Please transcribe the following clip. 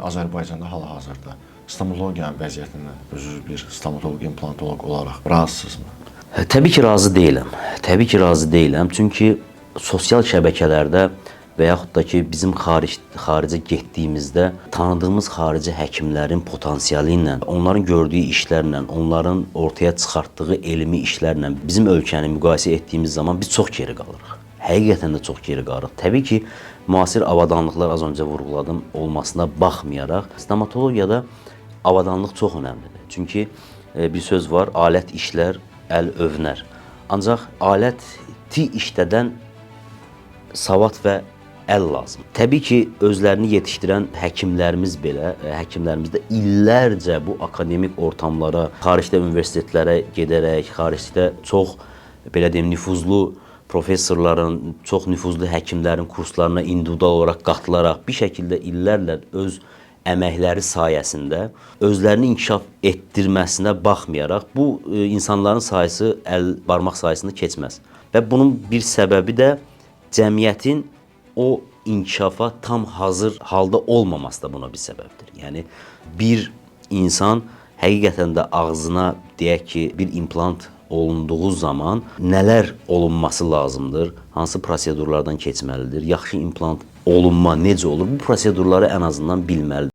Azərbaycanda hal-hazırda stomatologiyanın vəziyyətindən özünüz bir stomatoloq, implantoloq olaraq razısınızmı? Təbii ki, razı deyiləm. Təbii ki, razı deyiləm. Çünki sosial şəbəkələrdə və yaxud da ki, bizim xaricə getdiyimizdə tanıdığımız xarici həkimlərin potensialı ilə, onların gördüyü işlərlə, onların ortaya çıxartdığı elmi işlərlə bizim ölkəni müqayisə etdiyimiz zaman biz çox geri qalırıq. Həqiqətən də çox geri qalırıq. Təbii ki, müasir avadanlıqlar az öncə vurğuladım olmasına baxmayaraq, stomatologiyada avadanlıq çox önəmlidir. Çünki bir söz var, alət işlər, əl övünər. Ancaq aləti işlədən savad və əl lazım. Təbii ki, özlərini yetişdirən həkimlərimiz belə, həkimlərimiz də illərcə bu akademik ortamlara, xaricdə universitetlərə gedərək, xaricdə çox, belə deyim, nüfuzlu professorların, çox nüfuzlu həkimlərin kurslarına individual olaraq qatılaraq bir şəkildə illərlə öz əməkləri sayəsində özlərini inkişaf etdirməsinə baxmayaraq bu insanların sayısı əl barmaq sayısını keçməz. Və bunun bir səbəbi də cəmiyyətin o inkişafa tam hazır halda olmaması da buna bir səbəbdir. Yəni bir insan həqiqətən də ağzına deyək ki, bir implant olunduğu zaman nələr olunması lazımdır, hansı prosedurlardan keçməlidir, yaxşı implant olunma necə olur, bu prosedurları ən azından bilməlidir.